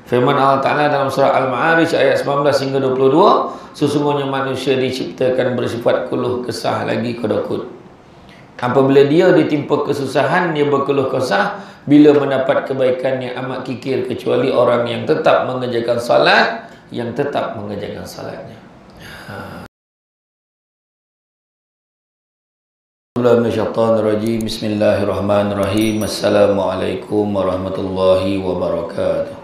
Firman Allah Ta'ala dalam surah Al-Ma'arij ayat 19 hingga 22, sesungguhnya manusia diciptakan bersifat keluh kesah lagi kedokut. Apabila dia ditimpa kesusahan, dia berkeluh kesah. Bila mendapat kebaikan yang amat kikir, kecuali orang yang tetap mengerjakan salat, yang tetap mengerjakan salatnya. Bismillahirrahmanirrahim. Assalamualaikum warahmatullahi wabarakatuh.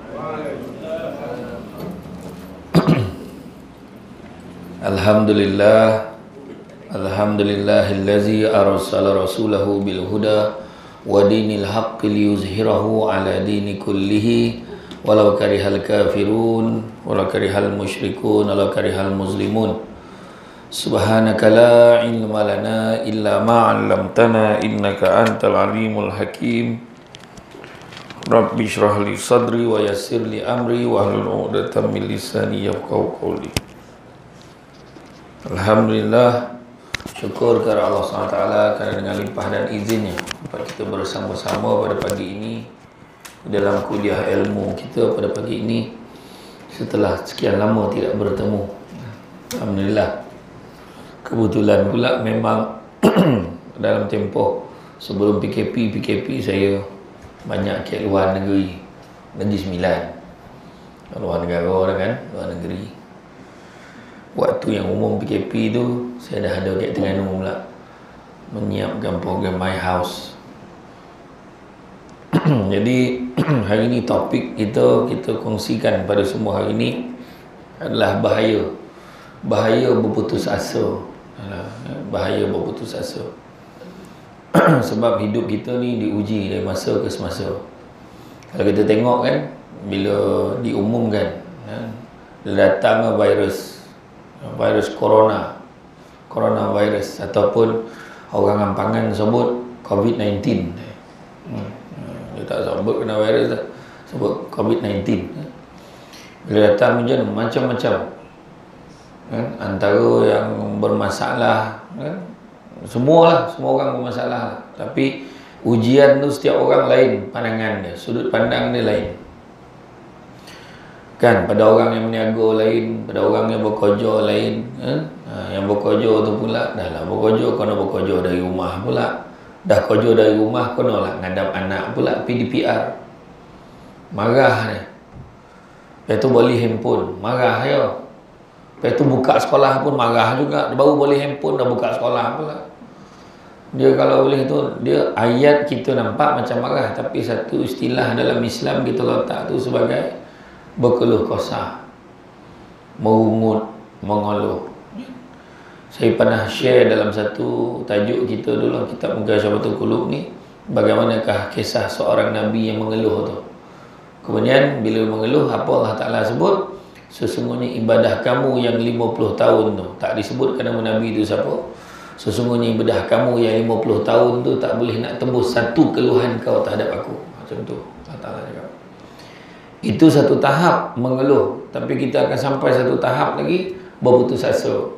Alhamdulillahillazi arsala rasulahu bil huda wa dinil haqqi liyuzhirahu ala dini kullihi walau karihal kafirun walau karihal musyrikun walau karihal muslimun. Subhanaka la ilma lana illa ma 'allamtana innaka antal alimul hakim. Rabbi shrah li sadri wa yassir li amri wahlul 'uqdatam min lisani yafqahu qawli. Alhamdulillah, syukur kepada Allah SWT kerana dengan limpah dan izinnya dapat kita bersama-sama pada pagi ini dalam kuliah ilmu kita pada pagi ini setelah sekian lama tidak bertemu. Alhamdulillah. Kebetulan pula memang dalam tempoh sebelum PKP saya banyak ke luar negeri, Negeri Sembilan, luar negara kan, luar negeri. Waktu yang umum PKP tu saya dah ada kat Terengganu pula, menyiapkan program My House. Jadi hari ni topik kita kongsikan pada semua hari ni adalah bahaya berputus asa. Bahaya berputus asa. Sebab hidup kita ni diuji dari masa ke semasa. Kalau kita tengok kan, bila diumumkan datang virus coronavirus ataupun orang ampangan sebut COVID-19. Dia tak sebut kena virus dah, sebut COVID-19. Bila datang macam-macam kan? Antara yang bermasalah kan? Semua orang bermasalah. Tapi ujian tu setiap orang lain pandangan dia, sudut pandang dia lain. Kan, pada orang yang berniaga lain, pada orang yang bekerja lain. Yang bekerja tu pula, dah lah bekerja, kena bekerja dari rumah pula. Dah kerja dari rumah, kena lah ngadap anak pula, PDPR. Marah ni. Lepas tu boleh handphone, marah ya. Lepas tu buka sekolah pun marah juga. Baru boleh handphone, dah buka sekolah pula. Dia kalau boleh tu, dia ayat kita nampak macam marah, tapi satu istilah dalam Islam kita letak tu sebagai berkeluh kesah, merungut, mengeluh. Saya pernah share dalam satu tajuk kita dulu, kitab Mughasyabatul Qulub ni, bagaimanakah kisah seorang Nabi yang mengeluh tu. Kemudian bila mengeluh, apa Allah Ta'ala sebut? Sesungguhnya ibadah kamu yang 50 tahun tu, tak disebutkan nama Nabi tu siapa. Sesungguhnya ibadah kamu yang 50 tahun tu tak boleh nak tembus satu keluhan kau terhadap aku. Macam tu Allah Ta'ala cakap. Itu satu tahap mengeluh, tapi kita akan sampai satu tahap lagi berputus asa.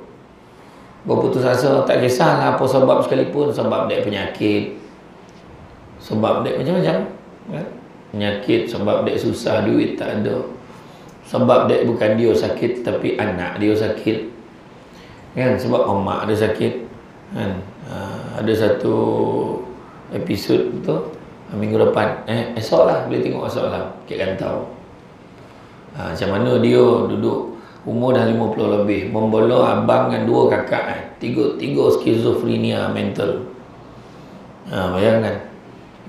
Berputus asa tak kisahlah apa sebab sekalipun, sebab dia penyakit, sebab dia macam-macam kan? Penyakit, sebab dia susah, duit tak ada, sebab dia bukan dia sakit tapi anak dia sakit kan, sebab emak dia sakit kan. Ada satu episod tu minggu depan, esok lah, boleh tengok esok lah, Kek Rantau. Macam mana dia duduk umur dah 50 lebih, membela abang dan dua kakak, tiga skizofrenia mental. Bayangkan,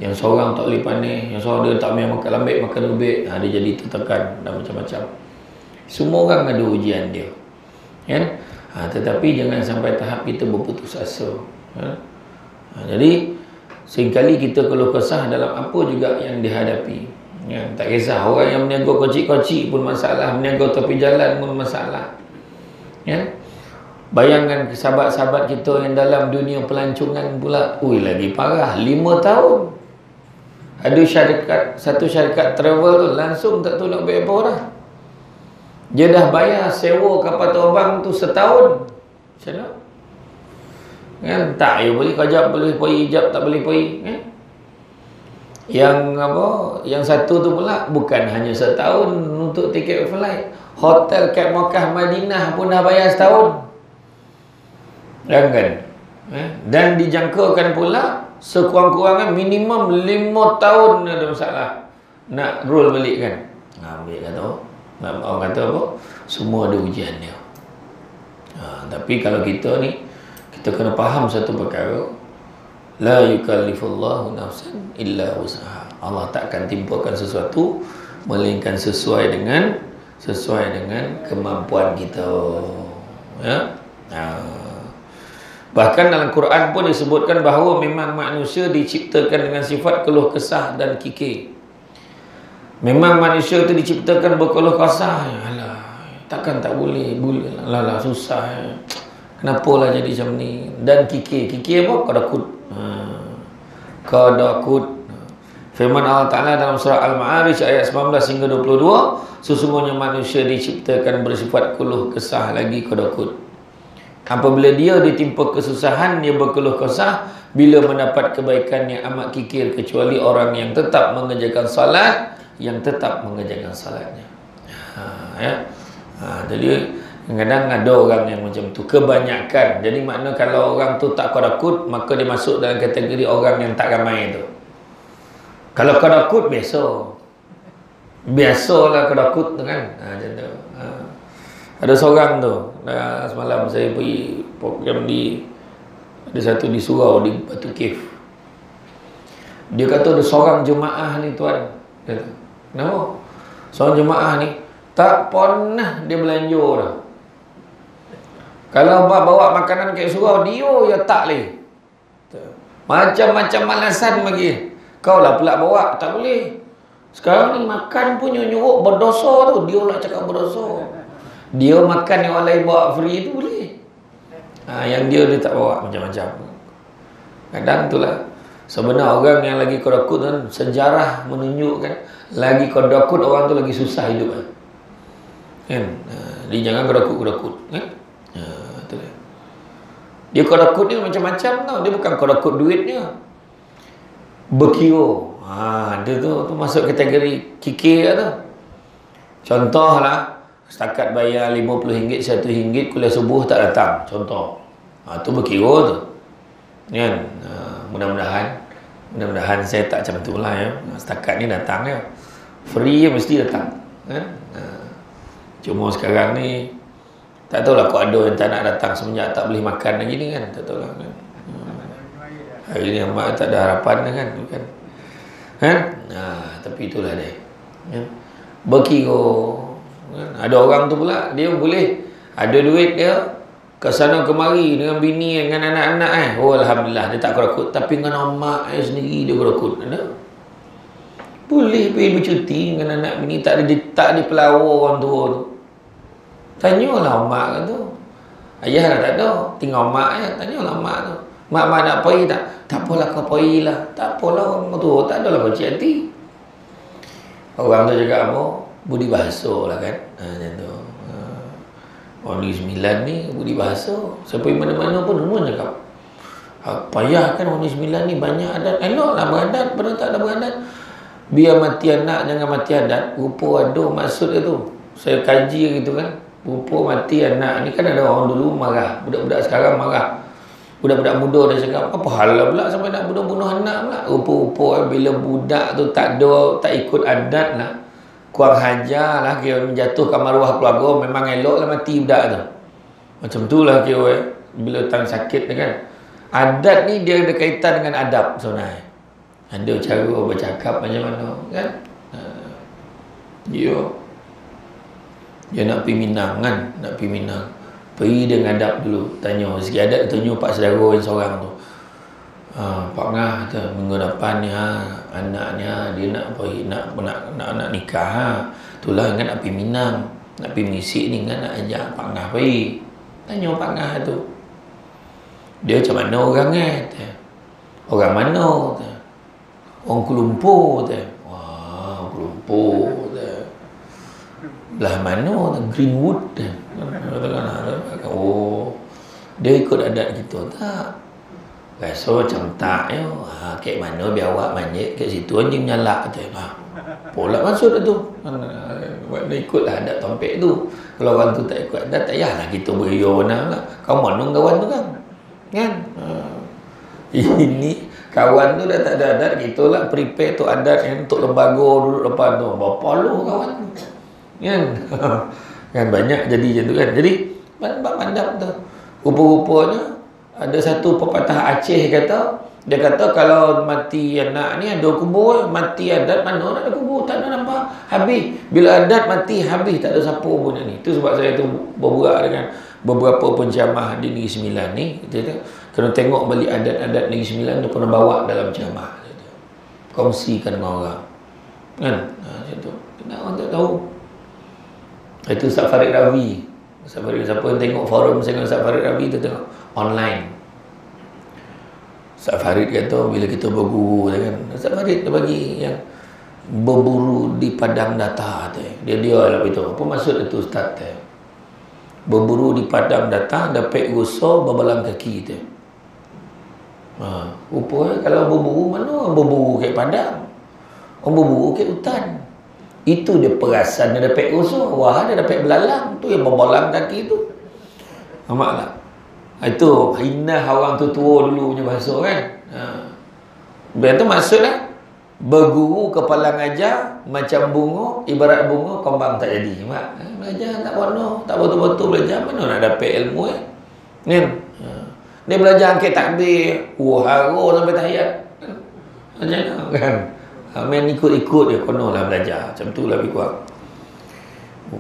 yang seorang tak boleh panik, yang seorang dia tak main makan lambik, makan lembik, dia jadi tertekan dan macam-macam. Semua orang ada ujian dia kan. Tetapi jangan sampai tahap kita berputus asa. Jadi seringkali kita keluh kesah dalam apa juga yang dihadapi ya, tak kisah orang yang berniaga kocik-kocik pun masalah, berniaga tepi jalan pun masalah ya. Bayangkan sahabat-sahabat kita yang dalam dunia pelancongan pula, lagi parah, 5 tahun. Ada satu syarikat travel tu langsung tak tahu nak bayar apa dah. Dia dah bayar sewa kapal terbang tu setahun. Macam mana? Kan tak, ya boleh kajap boleh pergi, ijab tak boleh pergi kan. Yang satu tu pula bukan hanya setahun untuk tiket flight. Hotel kat Makkah Madinah pun dah bayar setahun. Jangan. Dan dijangkakan pula sekurang-kurangnya minimum 5 tahun ada masalah nak roll balik kan. Ambil kata orang kata apa? Semua ada ujian dia. Tapi kalau kita ni, kita kena faham satu perkara. La yukallifullahu nafsan illa wus'aha. Allah takkan timpakan sesuatu melainkan sesuai dengan kemampuan kita. Ya. Bahkan dalam Quran pun disebutkan bahawa memang manusia diciptakan dengan sifat keluh kesah dan kikir. Memang manusia itu diciptakan berkeluh kesah. Alah, takkan tak boleh lah susah. Kenapalah jadi macam ni? Dan kikir apa? Kadakut. Kadakut. Firman Allah Ta'ala dalam surah Al-Ma'arij ayat 19 hingga 22, sesungguhnya manusia diciptakan bersifat keluh kesah lagi kadakut. Apabila dia ditimpa kesusahan, dia berkeluh kesah. Bila mendapat kebaikan yang amat kikir, kecuali orang yang tetap mengerjakan salat, salatnya. Jadi kadang-kadang ada orang yang macam tu, kebanyakan. Jadi makna kalau orang tu tak kadakut, maka dia masuk dalam kategori orang yang tak ramai tu. Kalau kadakut, biasalah kadakut tu kan. Macam tu. Ada seorang tu, semalam saya pergi program ada satu di surau, di Batu Cave. Dia kata ada seorang jemaah ni tuan. Dia kata, kenapa? Seorang jemaah ni tak pernah dia belanja dah. Kalau bawa makanan kat surau, dia ya tak boleh. Macam-macam alasan bagi. Kau lah pula bawa, tak boleh. Sekarang ni makan pun nyuruh berdosa tu. Dia lah cakap berdosa. Dia makan yang orang lain bawa free tu boleh. Yang dia tak bawa macam-macam. Kadang itulah. Sebenarnya orang yang lagi kadakut kan, sejarah menunjukkan lagi kadakut orang tu lagi susah hidup kan. Jadi jangan kadakut-kadakut kan. Itulah. Dia kadakut ni macam-macam tau. Dia bukan kadakut duitnya. Berkira. Dia tu masuk kategori kikir tu. Contohlah, setakat bayar RM50, RM1 kuliah subuh tak datang. Contoh. Tu berkira tu. Kan? Mudah-mudahan saya tak macam tu lah ya. Setakat ni datang ya. Free mesti datang. Kan? Cuma sekarang ni tak tahulah kok ada yang tak nak datang semenjak tak boleh makan lagi ni kan. Tak tahulah kan. Hari ni amat tak ada harapan kan. Kan? Tapi itulah dia. Ya. Berkira. Ada orang tu pula, dia boleh ada duit dia ke sana kemari dengan bini, dengan anak-anak Oh Alhamdulillah, dia tak kadakut. Tapi dengan mak sendiri dia kadakut. Ada? Boleh pergi bercuti dengan anak bini, tak dipelawa orang tua tu. Tanyalah mak kan tu. Ayah lah tak ada, tinggal mak je. Tanyalah mak tu. Mak nak pergi tak? Tak apalah kau pergi lah. Tak apalah orang tua, tak adalah kecil hati. Orang tu cakap apa? Budi bahasa lah kan. Macam tu. Orang Negeri Sembilan ni budi bahasa. Sampai mana-mana pun semua cakap. Payah kan orang Negeri Sembilan ni banyak adat. Eloklah beradat, pada tak ada beradat. Biar mati anak, jangan mati adat. Rupa ada maksud dia tu. Saya kaji gitu kan. Rupa mati anak ni kan ada orang dulu marah. Budak-budak sekarang marah. Budak-budak muda dah cakap, apa hal lah pula sampai nak bunuh anak pula. Rupa-rupa bila budak tu tak ikut adat lah. Kurang hajar lah, kira menjatuhkan maruah keluarga, memang elok lah mati budak tu. Macam tu lah kira bila tang sakit kan. Adat ni dia ada kaitan dengan adab sebenarnya. Ada cara bercakap macam mana kan. Dia nak pergi Minang kan, nak pergi Minang. Pergi dia ngadap dulu, tanya sikit adat, tanya pak saudara yang seorang tu. Pak Ngah kata, minggu depan ni anaknya dia nak pergi nak nikah. Itulah ingat nak pergi Minang, nak pergi Mesir ni kan, nak ajak Pak Ngah pergi. Tanya Pak Ngah tu. Dia macam mana orangnya? Orang mana? Orang Kuala Lumpur. Wah, Kuala Lumpur. Belah mana? Greenwood. Oh, dia ikut adat kita tak? Rasa macam tak ya. Kat mana biar awak manjat kat situ anjing nyalak kata. Pola maksud tu. Mana ikutlah adat tompek tu. Kalau orang tu tak ikut adat, tak payahlah kita berio benar lah. Kau monong kawan tu kan. Kan? Ini kawan tu dah tak ada adat, kita lah prepare tu adat yang untuk lembaga duduk depan tu. Berapa lu kawan tu. Kan? Kan banyak jadi macam tu kan. Jadi pandap tu. Rupa-rupanya ada satu pepatah Aceh kata, dia kata kalau mati anak ni ada kubur, mati adat mana nak ada kubur, tak ada nampak. Habis bila adat mati habis, tak ada siapa pun ni. Itu sebab saya tu berbual dengan beberapa penceramah di Negeri Sembilan ni, kita kena tengok balik adat-adat Negeri Sembilan tu, kena bawa dalam ceramah. Kongsikan dengan orang. Kan? Macam tu. Kenapa orang tak tahu? Itu Ustaz Farid Ravi. Ustaz Farid, siapa yang tengok forum saya dengan Ustaz Farid Ravi tu tengok online. Ustaz Farid kata bila kita berguru kan, Ustaz Farid dia bagi yang berburu di padang datar tu. Dia lah beritahu. Apa maksud itu Ustaz tu? Berburu di padang datar dapat rusa berbalang kaki tu. Rupanya kalau berburu, mana orang berburu kat padang? Orang berburu kat hutan. Itu dia perasan dia dapat rusa. Wah, dia dapat belalang. Tu yang berbalang kaki tu. Nampak tak? Itu inah orang tu tua dulu punya bahasa kan. Berarti maksudnya berguru kepala ngajar macam bunga, ibarat bunga kembang tak jadi. Belajar tak warna, tak betul-betul belajar, mana nak dapat ilmu kan? Dia belajar angkat takbir, haro sampai tahiyat. Macam mana kan? Main ikut-ikut dia, konolah belajar. Macam tu lah lebih kurang.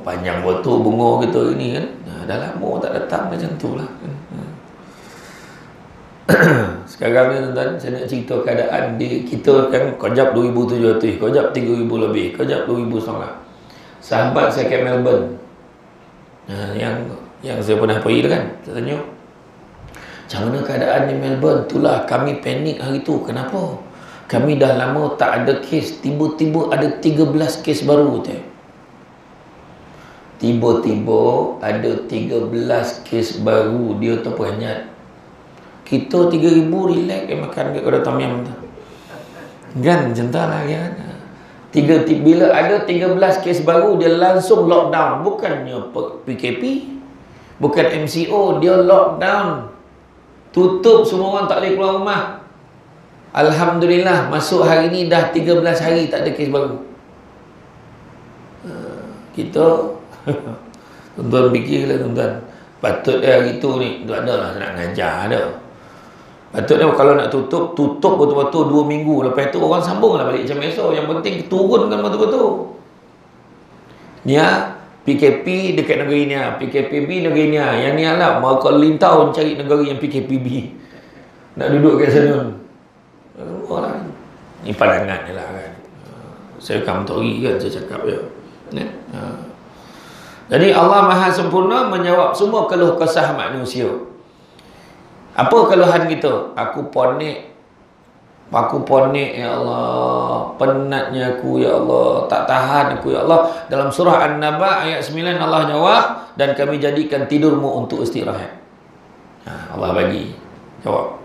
Panjang betul bunga kita ini kan. Dah lama tak datang macam tu lah. Sekarang ni tuan-tuan, saya nak cerita keadaan di kita kan, kojap 2,700, kojap 3,000 lebih, kojap 2,500. Sahabat saya kat Melbourne, yang saya pernah pergi tu kan, saya tanya, macam mana keadaan di Melbourne? Itulah kami panik hari tu. Kenapa? Kami dah lama tak ada kes, tiba-tiba ada 13 kes baru tu. Tiba-tiba ada 13 kes baru. Dia terperanjat. Kita 3,000 relax makan kat kedai tom yum tu. Kan macam tu lah kan. Bila ada 13 kes baru, dia langsung lockdown. Bukannya PKP, bukan MCO, dia lockdown. Tutup, semua orang tak boleh keluar rumah. Alhamdulillah, masuk hari ni dah 13 hari tak ada kes baru. Kita tuan-tuan fikirlah tuan-tuan, patutnya hari tu ni tak ada lah nak ngajar ada. Patutnya kalau nak tutup betul-betul 2 minggu. Lepas tu orang sambung lah balik macam esok. Yang penting turunkan betul-betul. Ni PKP dekat negeri ni, PKPB negeri ni. Yang ni lah mau kau lintau cari negara yang PKPB. Nak duduk kat sana. Orang ni pandangan je lah kan. Saya kamtori kan saya cakap je. Jadi Allah Maha Sempurna menjawab semua keluh kesah manusia. Apa keluhan kita? Aku ponik ya Allah, penatnya aku ya Allah, tak tahan aku ya Allah. Dalam surah An-Naba ayat 9 Allah jawab, dan kami jadikan tidurmu untuk istirahat. Allah bagi jawab.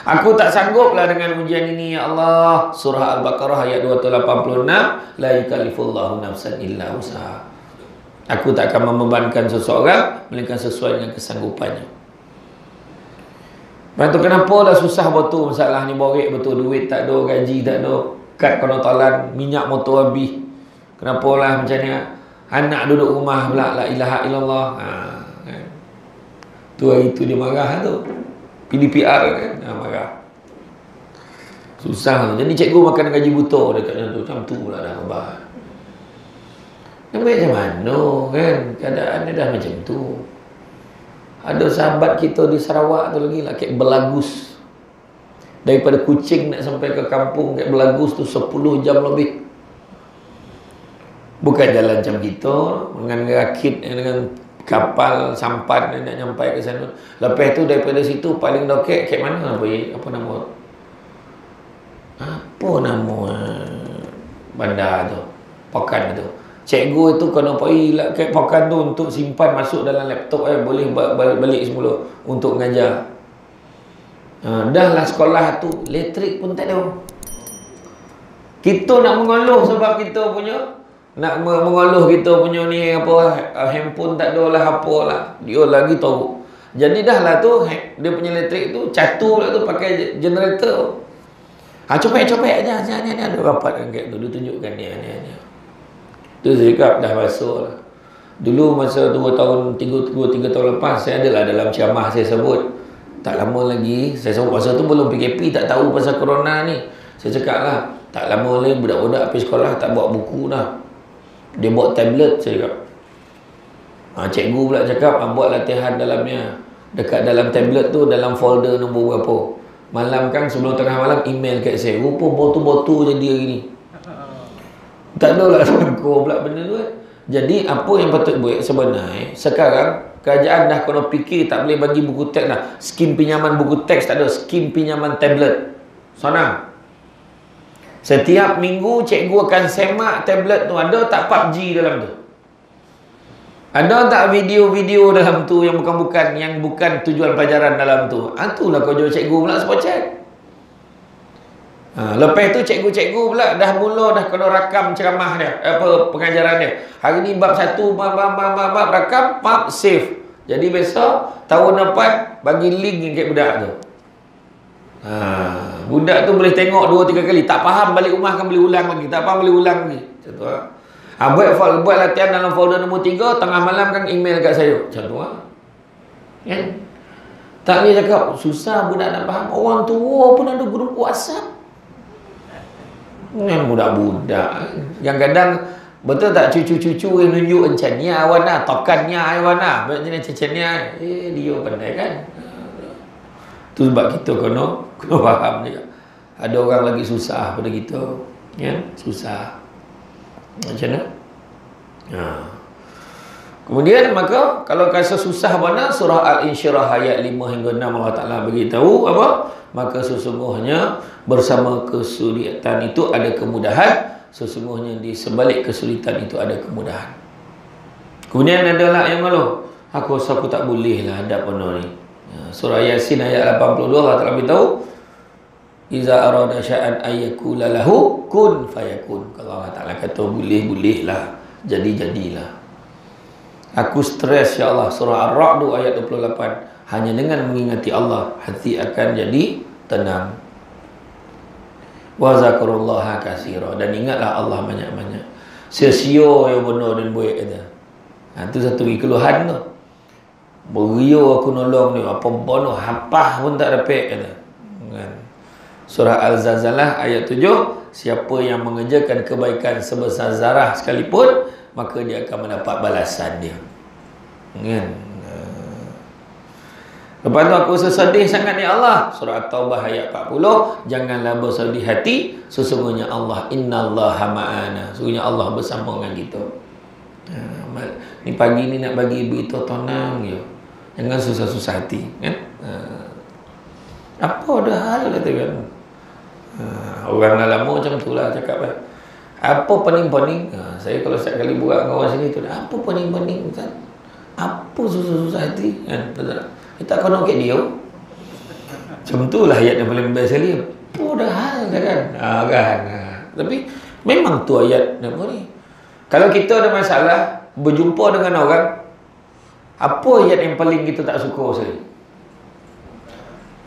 Aku tak sangguplah dengan ujian ini ya Allah. Surah Al-Baqarah ayat 286, la yukallifullahu nafsan illa usaha. Aku tak akan membebankan seseorang melainkan sesuai dengan kesanggupannya. Lepas tu kenapa dah susah betul masalah ni, borek betul, duit tak ada, gaji tak ada, kad kena talan, minyak motor habis. Kenapa lah macam ni? Anak duduk rumah pula, la ilaha illallah. Kan? Tu hari tu dia marah tu. PDPR kan, marah. Susah tu. Jadi cikgu makan gaji buta dekat tu. Macam tu pula dah khabar. Macam mana kan? Keadaan dia dah macam tu. Ada sahabat kita di Sarawak tu lagi lah, kat Belagus. Daripada Kuching nak sampai ke kampung kat Belagus tu 10 jam lebih. Bukan jalan macam kita, dengan rakit, dengan kapal, sampan nak sampai ke sana. Lepas tu daripada situ paling doket kat mana? Apa nama? Apa nama bandar tu? Pekan tu. Cikgu itu kena pergi kat Pekan tu untuk simpan masuk dalam laptop boleh balik semula untuk mengajar. Dah lah sekolah tu elektrik pun tak ada. Kita nak mengeluh sebab kita punya nak mengeluh kita punya ni apa handphone tak ada lah apalah. Dia lagi tahu. Jadi dah lah tu dia punya elektrik tu catur pula tu pakai generator. Copek-copek aja ni ada rapat kan kat tu dia tunjukkan ni. Tu saya cakap dah masuk lah. Dulu masa 2 tahun 3 tahun lepas saya adalah dalam ceramah saya sebut. Tak lama lagi saya sebut masa tu belum PKP, tak tahu pasal corona ni. Saya cakap lah, tak lama lagi budak-budak pergi sekolah tak bawa buku dah. Dia bawa tablet, saya cakap. Cikgu pula cakap, buat latihan dalamnya. Dekat dalam tablet tu, dalam folder nombor berapa. Malam kan, sebelum tengah malam, email kat saya. Rupa botu-botu jadi hari ni. Tak ada lah sangkut pula benda tu kan. Jadi, apa yang patut buat sebenarnya, sekarang, kerajaan dah kena fikir tak boleh bagi buku teks dah. Skim pinjaman buku teks tak ada, skim pinjaman tablet. Senang. Setiap minggu cikgu akan semak tablet tu. Ada tak PUBG dalam tu? Ada tak video-video dalam tu yang bukan-bukan, yang bukan tujuan pelajaran dalam tu? Itulah kerja cikgu pula spot check. Lepas tu cikgu-cikgu pula dah mula dah kena rakam ceramah dia, apa pengajaran dia. Hari ni bab 1 bab rakam, bab save. Jadi besok tahun depan bagi link kat budak tu. Budak tu boleh tengok 2-3 kali. Tak faham balik rumah kan boleh ulang lagi. Tak faham boleh ulang lagi. Macam tu lah. Buat latihan dalam folder nombor 3. Tengah malam kan email kat saya. Macam tu lah. Kan? Tak boleh cakap susah budak nak faham. Orang tua pun ada grup WhatsApp. Kan budak-budak. Yang kadang betul tak cucu-cucu yang nunjuk macam ni awan lah. Tokannya awan lah. Macam ni. Dia pandai kan. Tu sebab kita kena faham juga. Ada orang lagi susah pada kita. Ya, susah. Macam mana? Kemudian maka kalau rasa susah mana, surah Al-Insyirah ayat 5 hingga 6 Allah Ta'ala beritahu apa? Maka sesungguhnya bersama kesulitan itu ada kemudahan. Sesungguhnya di sebalik kesulitan itu ada kemudahan. Kemudian adalah yang malu. Aku rasa aku tak boleh lah hadap benda ni. Surah Yasin ayat 82 Allah Ta'ala beritahu iza arada sya'an ayyakula lahu kun fayakun. Kalau Allah Ta'ala kata boleh-bolehlah, jadi-jadilah. Aku stres ya Allah. Surah Ar-Ra'd ayat 28. Hanya dengan mengingati Allah hati akan jadi tenang. Wa zakarullaha katsira, dan ingatlah Allah banyak-banyak. Sia-sia yang benar dan baik kata. Itu satu keluhan tu. Berio aku nolong ni, apa bono hapah pun tak dapat kata. Kan? Surah Al-Zalzalah ayat 7, siapa yang mengerjakan kebaikan sebesar zarah sekalipun, maka dia akan mendapat balasan dia. Kan? Lepas tu aku sesedih sangat ni Allah. Surah At-Taubah ayat 40, janganlah bersedih hati, sesungguhnya Allah innallaha ma'ana. Sesungguhnya Allah bersama dengan kita. Ni pagi ni nak bagi berita tenang je. Jangan susah-susah hati kan? Apa ada hal kata kan? Orang dah lama macam tu lah cakap kan? Apa pening-pening? Saya kalau setiap kali buat dengan orang sini tu, apa pening-pening kan? Apa susah-susah hati kan? Kita kena ke dia. Macam tu lah ayat yang paling best sekali. Apa ada hal kan? Kan? Tapi memang tu ayat apa ni? Kalau kita ada masalah berjumpa dengan orang, apa ayat yang paling kita tak suka sekali?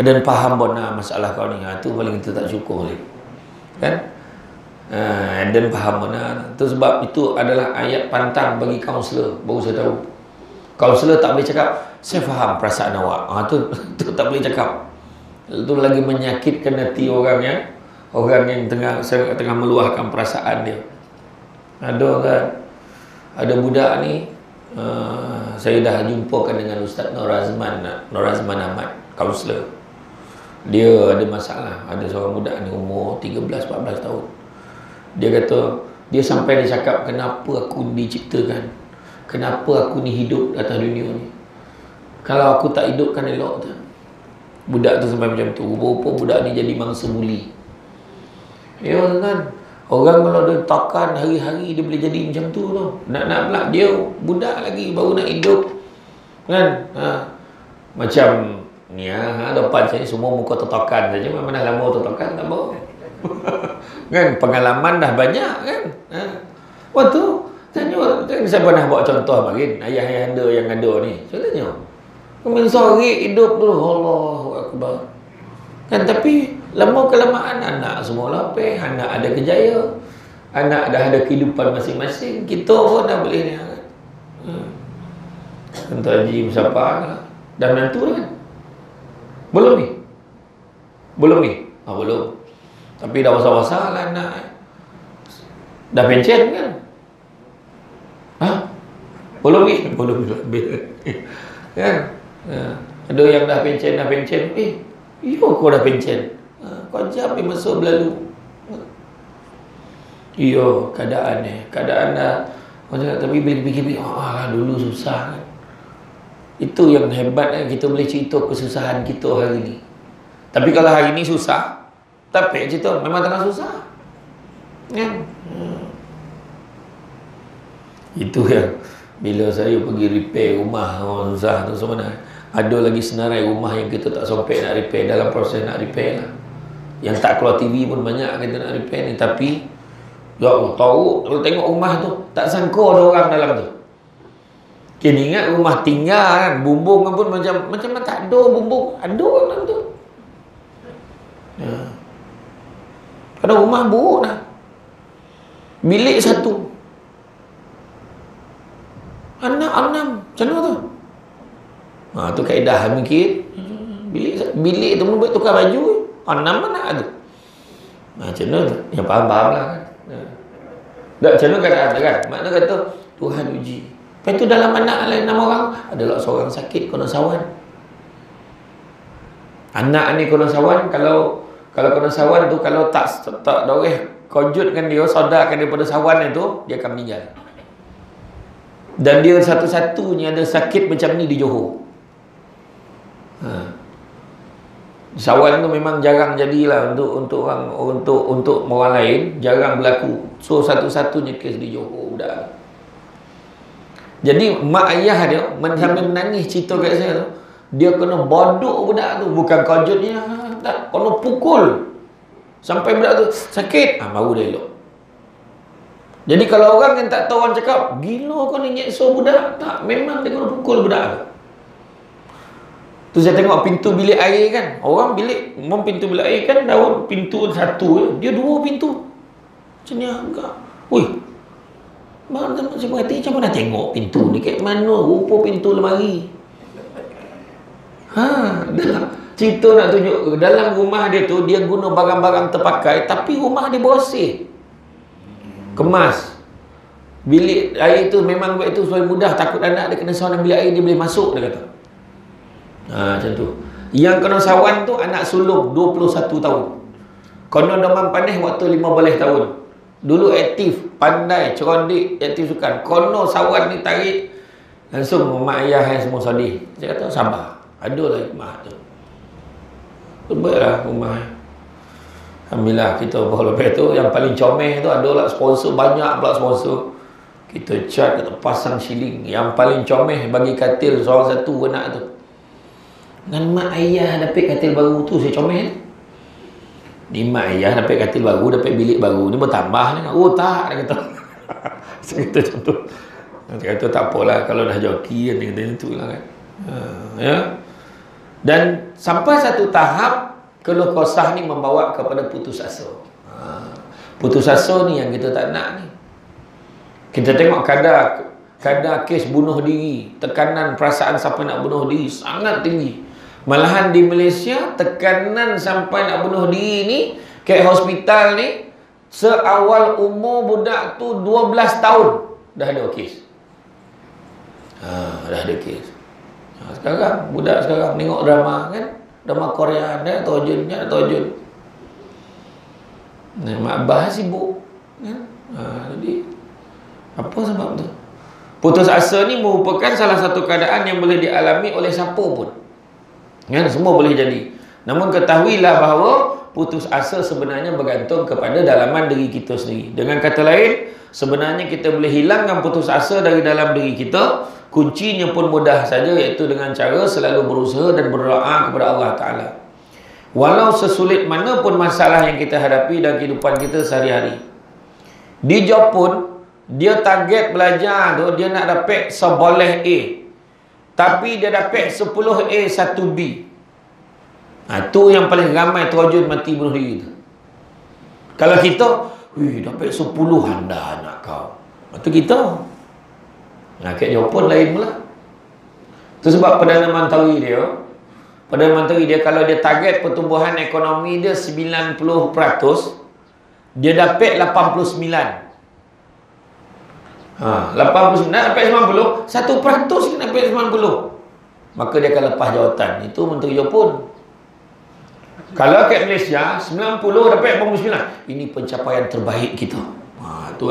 Dan faham benar masalah kau ni. Itu paling kita tak syukur sekali. Kan? Dan faham benar. Itu sebab itu adalah ayat pantang bagi kaunselor. Baru saya tahu. Kaunselor tak boleh cakap, saya faham perasaan awak. Itu tak boleh cakap. Itu lagi menyakitkan hati orang yang tengah meluahkan perasaan dia. Ada kan? Ada budak ni, saya dah jumpakan dengan Ustaz Norazman Ahmad, kaunselor. Dia ada masalah. Ada seorang budak ni umur 13-14 tahun. Dia kata, dia sampai dia cakap, kenapa aku diciptakan? Kenapa aku ni hidup atas dunia ni? Kalau aku tak hidup kan elok tu. Budak tu sampai macam tu. Rupa-rupa budak ni jadi mangsa buli. Ya kan? Orang kalau dia takan hari-hari dia boleh jadi macam tu tau. Nak pula dia budak lagi baru nak hidup. Kan? Macam ni depan saya semua muka tertakan saja. Mana lama tertakan tak apa. Kan pengalaman dah banyak kan. Waktu tanya siapa nak buat contoh bagi ayah anda yang ada ni. Contohnya. Kemen sore hidup tu Allahu akbar. Kan tapi lama kelamaan anak semua lapis, anak ada kejaya. Anak dah ada kehidupan masing-masing. Kita pun dah boleh ni kan. Contoh Haji Musafar dah menantu kan. Belum ni. Belum. Tapi dah besar-besar lah anak. Dah pencen kan? Belum ni? Belum. Kan? Ada yang dah pencen. Kau dah pencen. Kau jam masuk berlalu. Keadaan dah. Kau cakap, tapi bila fikir-fikir, dulu susah kan? Itu yang hebat kan? Kita boleh cerita kesusahan kita hari ni. Tapi kalau hari ni susah, tapi cerita memang tengah susah kan? Itu yang bila saya pergi repair rumah orang susah tu sebenarnya ada lagi senarai rumah yang kita tak sampai nak repair, dalam proses nak repair lah. Yang tak keluar TV pun banyak kita nak repair ni. Tapi ya Allah tahu, kalau tengok rumah tu tak sangka ada orang dalam tu. Kini ingat rumah tinggal kan, bumbung pun macam tak ada bumbung, ada orang dalam tu. Kalau rumah buruk dah. Bilik satu, anak 6, macam mana tu? Tu kaedah mikir. Bilik tu boleh tukar baju. 6 anak tu. Macam mana tu? Yang faham-faham lah kan. Tak, macam mana keadaan kan? Makna kata Tuhan uji. Lepas tu dalam anak lain 6 orang, adalah seorang sakit kena sawan. Anak ni kena sawan. Kalau kena sawan tu, kalau tak doreh kojutkan dia, saudarkan daripada sawan itu, dia akan meninggal. Dan dia satu-satunya ada sakit macam ni di Johor. Sawan tu memang jarang jadilah untuk orang lain, jarang berlaku. So satu-satunya kes di Johor budak. Jadi mak ayah dia sambil menangis cerita kat saya tu, dia kena bodok budak tu, bukan kojutnya, tak, kena pukul sampai budak tu sakit, baru dia elok. Jadi kalau orang yang tak tahu, orang cakap gila kau ni nyekso budak, tak, memang dia kena pukul budak tu. Tu saya tengok pintu bilik air kan, orang bilik pintu bilik air kan daun pintu satu, dia 2 pintu macam ni agak. Macam mana tengok pintu ni kat mana, rupa pintu lemari. Dalam cerita nak tunjuk, dalam rumah dia tu dia guna barang-barang terpakai, tapi rumah dia bersih, kemas. Bilik air tu memang buat itu supaya mudah, takut anak dia kena sawan dalam bilik air, dia boleh masuk, dia kata. Macam tu. Yang kena sawan tu anak sulung 21 tahun. Konon demam panas waktu 15 tahun. Dulu aktif, pandai, cerodik, aktif sukan. Konon sawan ni tarik, langsung mak ayah yang semua sedih. Saya kata sabar, ada lah hikmah tu. Baiklah rumah. Alhamdulillah kita bawa lepas tu. Yang paling comel tu adalah sponsor, banyak pula sponsor. Kita cat, kita pasang shilling. Yang paling comel bagi katil seorang satu anak tu. Dan mak ayah dapat katil baru tu, saya comel. Ni mak ayah dapat katil baru, dapat bilik baru, ni bertambah ni. Tak, dia kata. Saya kata macam tu. Dia kata tak apalah, kalau dah joki kan, dia kata itu lah kan. Ya. Dan sampai satu tahap keluh kesah ni membawa kepada putus asa. Putus asa ni yang kita tak nak ni. Kita tengok kadar kes bunuh diri, tekanan perasaan sampai nak bunuh diri sangat tinggi. Malahan di Malaysia tekanan sampai nak bunuh diri ni, kat hospital ni, seawal umur budak tu 12 tahun dah ada kes. Dah ada kes. Sekarang budak sekarang tengok drama kan, drama Korea ada tojun. Mak abah sibuk kan. Jadi apa sebab tu? Putus asa ni merupakan salah satu keadaan yang boleh dialami oleh siapa pun. Kan, semua boleh jadi. Namun ketahuilah bahawa putus asa sebenarnya bergantung kepada dalaman diri kita sendiri. Dengan kata lain, sebenarnya kita boleh hilangkan putus asa dari dalam diri kita. Kuncinya pun mudah saja, iaitu dengan cara selalu berusaha dan berdoa kepada Allah Ta'ala. Walau sesulit mana pun masalah yang kita hadapi dalam kehidupan kita sehari-hari. Di Jepun, dia target belajar tu, dia nak dapat seboleh A. Tapi dia dapat 10 A 1 B. Tu yang paling ramai terjun mati bunuh diri tu. Kalau kita, dapat 10 anda anak kau. Itu kita. Kat Jepun lain pula. Itu sebab Perdana Menteri dia kalau dia target pertumbuhan ekonomi dia 90%, dia dapat 89. 89 dapat 90, 1% kena dapat 90. Maka dia akan lepas jawatan. Itu Menteri Jepun. Kalau kat Malaysia 90 dapat 89. Ini pencapaian terbaik kita. Tu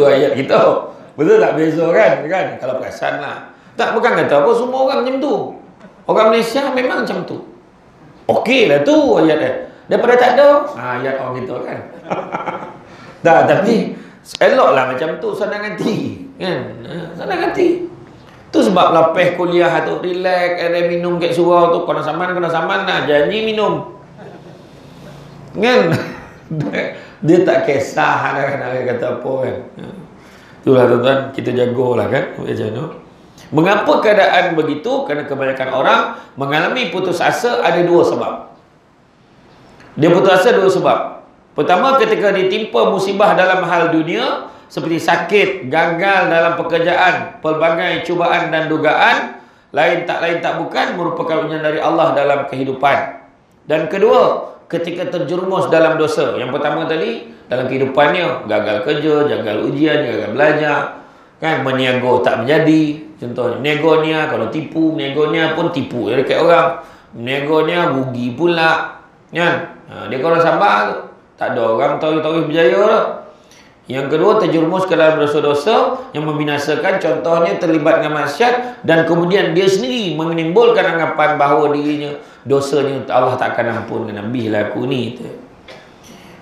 ayat kita. Betul tak beza kan? Kalau perasan lah. Tak, bukan kata apa semua orang macam tu. Orang Malaysia memang macam tu. Okey lah tu ayat dia. Daripada tak ada, ayat orang kita kan. Tak, tapi eloklah macam tu, senang hati. Kan? Senang hati. Tu sebab lepas kuliah tu, relax, ada minum kat surau tu, kena saman lah, janji minum. Kan? Dia tak kisah kan, kata apa kan. Itulah tuan-tuan, kita jagolah kan. Macam tu. Mengapa keadaan begitu? Kerana kebanyakan orang mengalami putus asa ada dua sebab. Dia putus asa dua sebab. Pertama, ketika ditimpa musibah dalam hal dunia seperti sakit, gagal dalam pekerjaan, pelbagai cubaan dan dugaan, lain tak bukan merupakan ujian dari Allah dalam kehidupan. Dan kedua, ketika terjerumus dalam dosa. Yang pertama tadi, dalam kehidupannya gagal kerja, gagal ujian, gagal belajar, kan, meniaga tak menjadi. Contohnya, negonya kalau tipu, negonya pun tipu dekat orang. Negonya rugi pula. Kan? Dia kalau sabar tu, tak ada orang tahu berjaya dah. Yang kedua, terjerumus ke dalam dosa-dosa yang membinasakan, contohnya terlibat dengan maksiat dan kemudian dia sendiri menimbulkan anggapan bahawa dirinya dosanya Allah tak akan ampunkan. Nabi lah aku ni tu.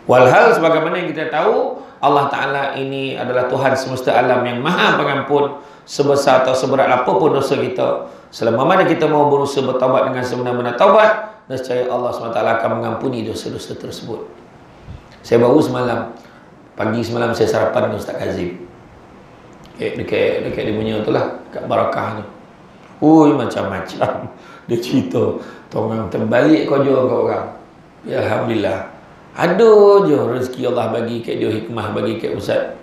Walhal sebagaimana yang kita tahu, Allah Ta'ala ini adalah Tuhan semesta alam yang maha pengampun. Sebesar atau seberat apapun dosa kita, selama mana kita mau berusaha bertaubat dengan sebenar-benar taubat, nescaya Allah SWT akan mengampuni dosa-dosa tersebut. Saya baru pagi semalam saya sarapan dengan Ustaz Kazim dekat dia punya tu lah, kat Barakah tu. Macam-macam dia cerita. Orang terbalik kerja kat orang. Ya, Alhamdulillah. Ada je rezeki Allah bagi kat dia, hikmah bagi kat pusat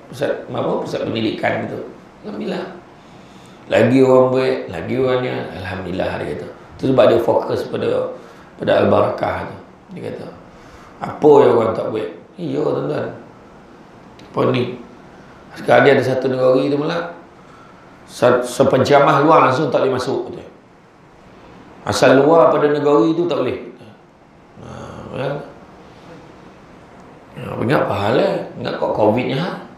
pendidikan gitu. Alhamdulillah. Lagi orang baik, lagi orangnya, Alhamdulillah dia kata. Itu sebab dia fokus pada Al-Barakah tu. Dia kata, apa yang orang tak baik? Iya tuan-tuan. Apa ni? Sekarang dia ada satu negeri tu pula, sepenceramah luar langsung tak boleh masuk. Asal luar pada negeri tu tak boleh. Ingat pahala, ingat kok COVID-nya.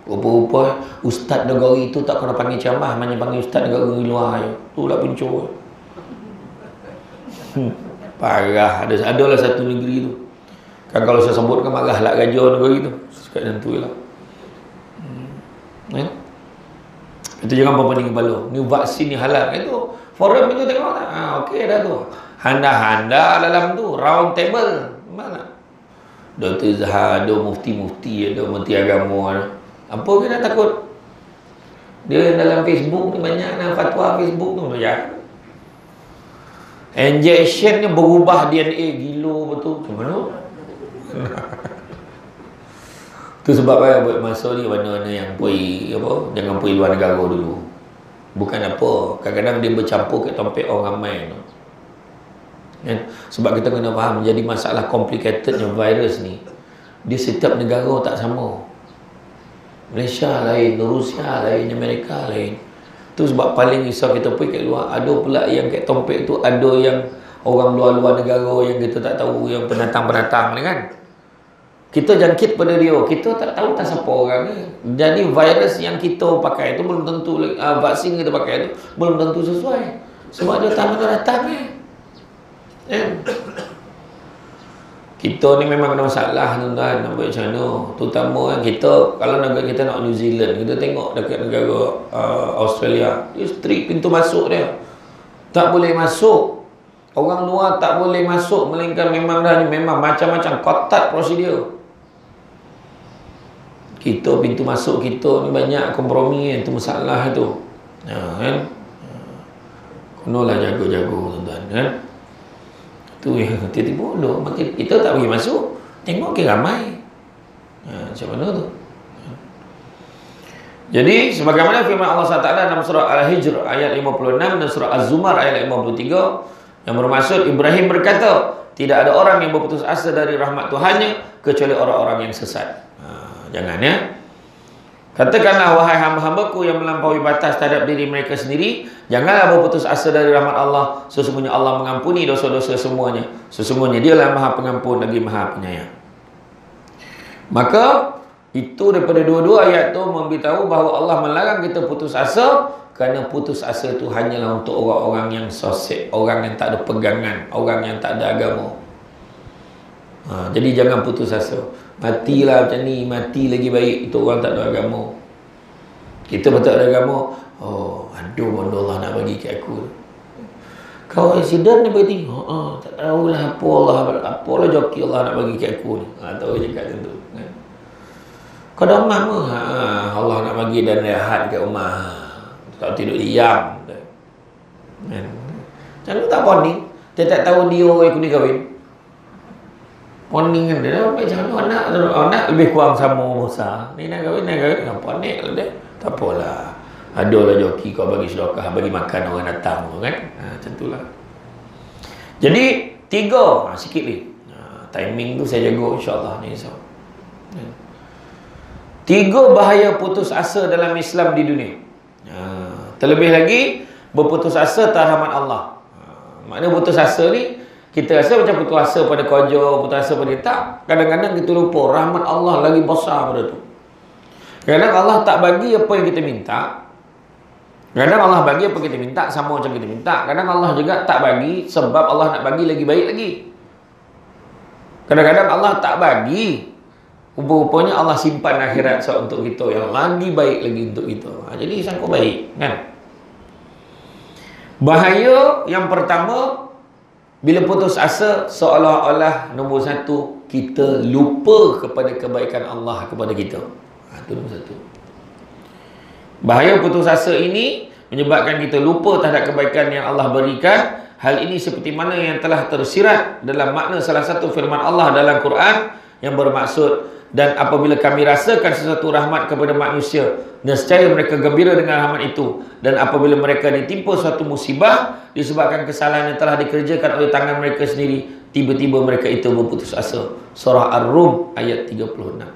Rupa-rupa ustaz negeri itu tak kena panggil ceramah, hanya panggil ustaz negeri luar je. Itulah pencuri. Parah. Adalah satu negeri tu. Kan kalau saya sebut kan marah lah raja negeri tu. Sekat tu lah. Itu jangan berpening kepala. Ni vaksin ni halal. Itu forum itu tengok tak? Okey dah tu. Handa-handa dalam tu, round table. Mana? Dr. Zahar, ada mufti-mufti, ada menteri agama ada. Apa kena takut? Dia dalam Facebook ni banyak nak fatwa Facebook tu ya. Injection ni berubah DNA gila betul. Macam mana? Tu sebab saya buat masa ni mana-mana yang pergi jangan pergi luar negara dulu. Bukan apa, kadang-kadang dia bercampur kat tempat orang ramai tu. Kan? Sebab kita kena faham jadi masalah complicatednya virus ni. Dia setiap negara tak sama. Malaysia lain, Rusia lain, Amerika lain. Tu sebab paling risau kita pergi kat luar. Ada pula yang kat Tompek tu, ada yang orang luar-luar negara yang kita tak tahu, yang pendatang-pendatang ni kan. Kita jangkit pada dia, kita tak tahu tak siapa orang ni. Jadi virus yang kita pakai tu belum tentu, vaksin kita pakai tu belum tentu sesuai. Sebab dia tak mana datang ni. Kita ni memang ada masalah tuan-tuan, nak buat macam mana. Terutama kan kita, kalau negara kita nak New Zealand, kita tengok dekat negara Australia, dia strict pintu masuk dia. Tak boleh masuk Orang luar tak boleh masuk, melainkan memang macam-macam kotak prosedur. Kita pintu masuk kita ni banyak kompromi, itu masalah itu. Kan? Kenalah jago-jago tuan-tuan kan. Tu yang tiba-tiba makin kita tak pergi masuk, tengok ke ramai. Macam mana tu? Jadi sebagaimana firman Allah SWT dalam surah Al-Hijr ayat 56 dan surah Az-Zumar ayat 53 yang bermaksud Ibrahim berkata, tidak ada orang yang berputus asa dari rahmat Tuhannya kecuali orang-orang yang sesat. Jangan ya. Katakanlah wahai hamba-hambaku yang melampaui batas terhadap diri mereka sendiri, janganlah berputus asa dari rahmat Allah. Sesungguhnya Allah mengampuni dosa-dosa semuanya. Sesungguhnya Dialah Maha Pengampun lagi Maha Penyayang. Maka itu daripada dua-dua ayat tu memberitahu bahawa Allah melarang kita putus asa, kerana putus asa itu hanyalah untuk orang-orang yang sosek, orang yang tak ada pegangan, orang yang tak ada agama. Jadi jangan putus asa. Matilah macam ni, mati lagi baik untuk orang tak ada agama. Kita betul ada agama, aduh benda Allah nak bagi kat aku. Kau accident ni berarti tak tahulah apalah joki Allah nak bagi kat aku ni. Tahu je kat tu. Kau dah rumah apa? Allah nak bagi dan rehat kat rumah. Tak tidur diam. Macam tu tak poning. Tiap-tiap tahun dia aku ni kahwin. Poning kan dia. Macam mana anak lebih kurang sama Musa. Ni nak kahwin. Poning lah dia. Tak apalah. Adalah joki kau bagi sedekah, bagi makan orang datang kan. Macam tu lah. Jadi 3 sikit ni. Timing tu saya jaga insya-Allah ni. 3 bahaya putus asa dalam Islam di dunia. Terlebih lagi berputus asa tak rahmat Allah. Maknanya putus asa ni kita rasa macam putus asa pada kerja, putus asa pada tak. Kadang-kadang kita lupa rahmat Allah lagi besar pada tu. Kadang Allah tak bagi apa yang kita minta. Kadang Allah bagi apa kita minta sama macam kita minta. Kadang Allah juga tak bagi sebab Allah nak bagi lagi baik lagi. Kadang-kadang Allah tak bagi, rupa-rupanya Allah simpan akhirat untuk kita yang lagi baik lagi untuk kita. Jadi sangka baik kan. Bahaya yang pertama, bila putus asa seolah-olah nombor 1 kita lupa kepada kebaikan Allah kepada kita. Itu nombor 1. Bahaya putus asa ini menyebabkan kita lupa terhadap kebaikan yang Allah berikan. Hal ini seperti mana yang telah tersirat dalam makna salah satu firman Allah dalam Quran yang bermaksud, dan apabila kami rasakan sesuatu rahmat kepada manusia, nescaya mereka gembira dengan rahmat itu. Dan apabila mereka ditimpa suatu musibah disebabkan kesalahan yang telah dikerjakan oleh tangan mereka sendiri, tiba-tiba mereka itu berputus asa. Surah Ar-Rum ayat 36.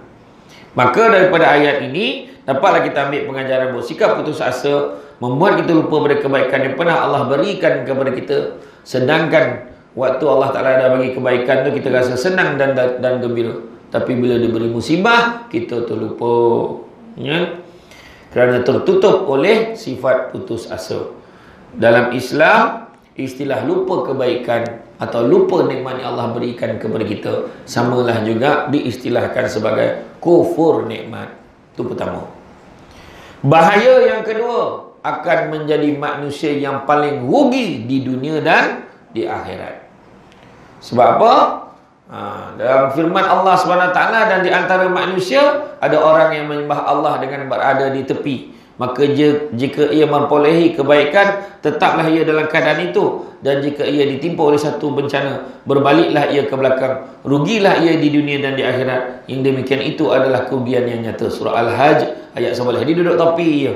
Maka daripada ayat ini dapatlah kita ambil pengajaran bahawa sikap putus asa membuat kita lupa pada kebaikan yang pernah Allah berikan kepada kita. Sedangkan waktu Allah Ta'ala dah bagi kebaikan tu kita rasa senang dan gembira. Tapi bila diberi musibah kita terlupa, ya? Kerana tertutup oleh sifat putus asa. Dalam Islam, istilah lupa kebaikan atau lupa nikmat yang Allah berikan kepada kita samalah juga diistilahkan sebagai kufur nikmat. Itu pertama. Bahaya yang kedua, akan menjadi manusia yang paling rugi di dunia dan di akhirat. Sebab apa? Dalam firman Allah SWT, dan di antara manusia ada orang yang menyembah Allah dengan berada di tepi. Maka jika ia memperolehi kebaikan, tetaplah ia dalam keadaan itu. Dan jika ia ditimpa oleh satu bencana, berbaliklah ia ke belakang. Rugilah ia di dunia dan di akhirat. Yang demikian itu adalah kerugian yang nyata. Surah Al-Hajj ayat 11. Dia duduk tepi je.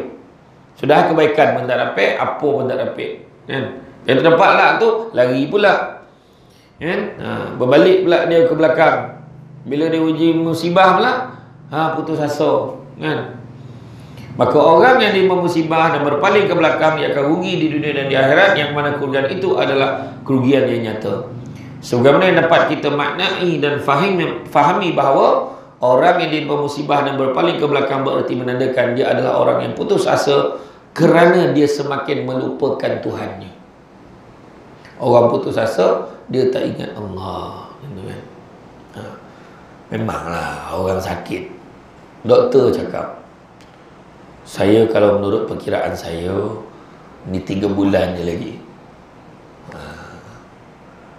Sudah kebaikan pun tak dapat, apa pun tak dapat. Kan? Yang terdapat lah tu, lari pula. Kan? Berbalik pula dia ke belakang. Bila dia uji musibah pula, putus asa. Kan? Maka orang yang diterima musibah dan berpaling ke belakang, dia akan rugi di dunia dan di akhirat, yang mana kerugian itu adalah kerugian yang nyata. Sebagaimana yang dapat kita maknai dan fahami bahawa orang yang diterima musibah dan berpaling ke belakang bererti menandakan dia adalah orang yang putus asa kerana dia semakin melupakan Tuhannya. Orang putus asa, dia tak ingat Allah. Memanglah orang sakit, doktor cakap, saya kalau menurut perkiraan saya, ni 3 bulan je lagi.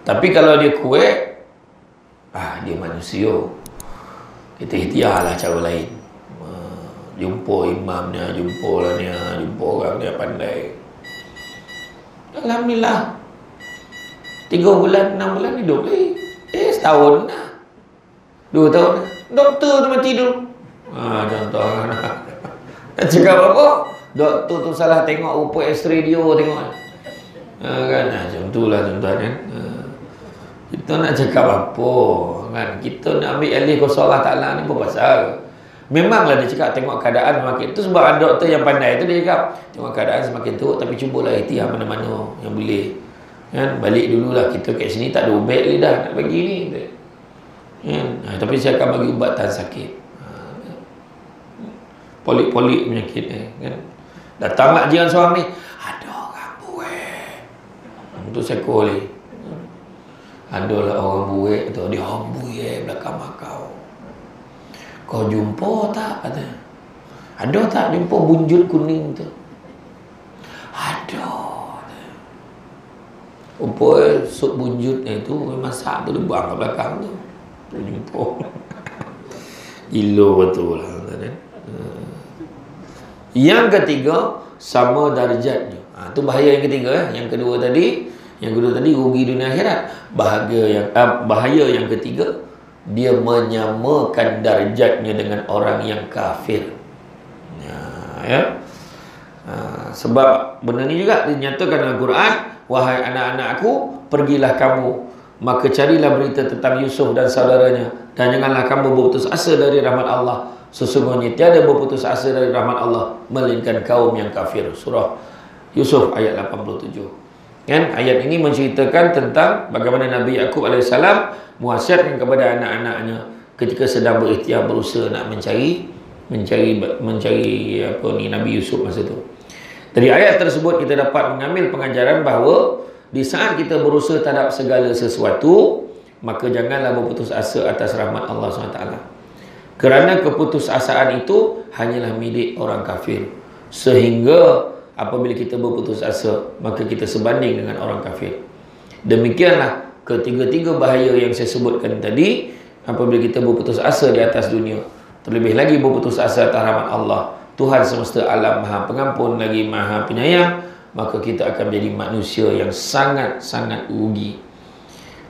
Tapi kalau dia kuat, dia manusia. Kita ikhtiarlah cara lain. Jumpa imamnya, jumpa lah ni, jumpa orang dia pandai. Alhamdulillah. 3 bulan, 6 bulan hidup lagi. Setahun dah. 2 tahun dah. Doktor tu mati dulu. Contoh. Nak cakap apa? Doktor tu salah tengok rupa X-ray dia tengok. Kan? Macam tu lah tuan-tuan kan. Kita nak cakap apa kan? Kita nak ambil alih kuasa Allah Ta'ala ni apa pasal? Memanglah dia cakap tengok keadaan semakin tu, sebab ada doktor yang pandai tu dia cakap tengok keadaan semakin teruk, tapi cubalah ikhtiar mana-mana yang boleh kan. Balik dululah, kita kat sini tak ada ubat lagi dah nak bagi ni kan? Tapi saya akan bagi ubatan sakit, polik-polik penyakit kan. Datanglah jiran seorang ni, ada orang buat untuk seko ni. Adalah orang buat tu, dia hambui belakang makau. Kau jumpa tak? Kata. Ada tak jumpa bunjut kuning tu? Ada. Rupanya sup bunjut tu masak tu lebang kat belakang tu. Dia jumpa. Gila betul lah. Yang ketiga, sama darjatnya. Tu bahaya yang ketiga. Yang kedua tadi rugi dunia akhirat. Bahaya yang ketiga, dia menyamakan darjatnya dengan orang yang kafir. Sebab benda ni juga dinyatakan dalam Quran, wahai anak-anakku, pergilah kamu, maka carilah berita tentang Yusuf dan saudaranya, dan janganlah kamu berputus asa dari rahmat Allah. Sesungguhnya tiada berputus asa dari rahmat Allah melainkan kaum yang kafir. Surah Yusuf ayat 87. Kan? Ayat ini menceritakan tentang bagaimana Nabi Yaqub AS muwasiatkan kepada anak-anaknya ketika sedang berikhtiar berusaha nak mencari Nabi Yusuf masa itu. Dari ayat tersebut kita dapat mengambil pengajaran bahawa di saat kita berusaha terhadap segala sesuatu, maka janganlah berputus asa atas rahmat Allah SWT. Kerana keputusasaan itu hanyalah milik orang kafir. Sehingga apabila kita berputus asa, maka kita sebanding dengan orang kafir. Demikianlah ketiga-tiga bahaya yang saya sebutkan tadi. Apabila kita berputus asa di atas dunia, terlebih lagi berputus asa atas rahmat Allah, Tuhan semesta alam Maha Pengampun lagi Maha Penyayang, maka kita akan menjadi manusia yang sangat-sangat rugi.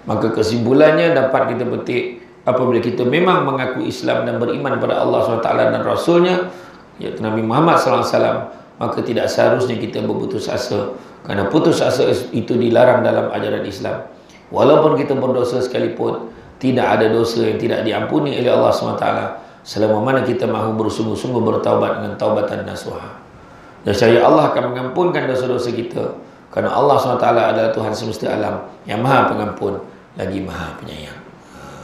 Maka kesimpulannya dapat kita petik, apabila kita memang mengaku Islam dan beriman pada Allah SWT dan Rasulnya, iaitu Nabi Muhammad SAW, maka tidak seharusnya kita berputus asa. Kerana putus asa itu dilarang dalam ajaran Islam. Walaupun kita berdosa sekalipun, tidak ada dosa yang tidak diampuni oleh Allah SWT selama mana kita mahu bersungguh-sungguh bertaubat dengan taubatan nasuha. Dan saya Allah akan mengampunkan dosa-dosa kita, kerana Allah SWT adalah Tuhan semesta alam yang Maha Pengampun lagi Maha Penyayang.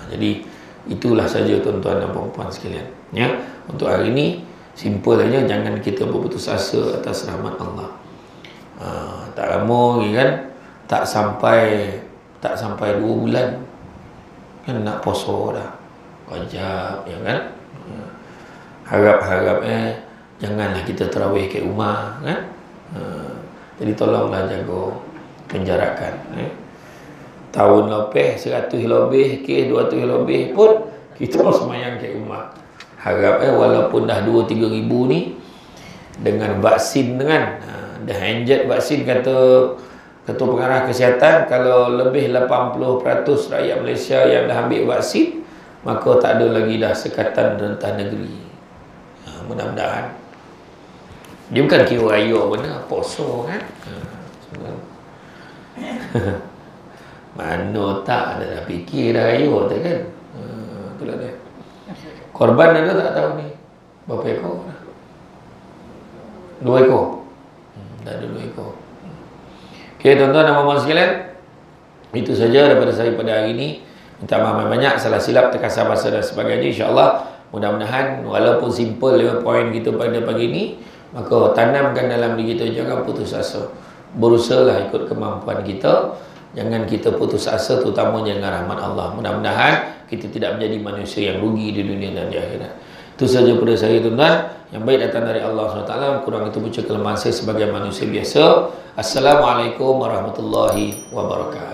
Jadi itulah saja tuan-tuan dan puan-puan sekalian. Ya, untuk hari ini simple saja, jangan kita berputus asa atas rahmat Allah. Tak lama lagi kan, tak sampai 2 bulan kan nak puasa dah. Rajab ya kan. Harap janganlah kita tarawih kat rumah kan. Jadi tolonglah jaga penjarakan. Tahun lepas 100 lebih ke 200 lebih pun kita semayang kat rumah. Harap walaupun dah 2-3 ribu ni, dengan vaksin dengan dah enjet vaksin, kata pengarah kesihatan, kalau lebih 80% rakyat Malaysia yang dah ambil vaksin, maka tak ada lagi dah sekatan rentah negeri. Mudah-mudahan. Dia bukan kira raya benar, poso kan. Mana tak ada dah fikir dah raya tu kan. Itulah dia. Korban ada tak tahu ni? Berapa ekor? 2 ekor. Dah ada 2 ekor. Okey tuan-tuan dan puan-puan sekalian, itu saja daripada saya pada hari ini. Minta maaf banyak, salah silap, terkasar bahasa dan sebagainya. InsyaAllah mudah-mudahan walaupun simple 5 poin kita pada pagi ini, maka tanamkan dalam diri kita, jangan putus asa. Berusahalah ikut kemampuan kita. Jangan kita putus asa, terutamanya dengan rahmat Allah. Mudah-mudahan kita tidak menjadi manusia yang rugi di dunia dan di akhirat. Itu saja pada saya tuan-tuan. Yang baik datang dari Allah SWT. Kurang itu punca kelemahan saya sebagai manusia biasa. Assalamualaikum warahmatullahi wabarakatuh.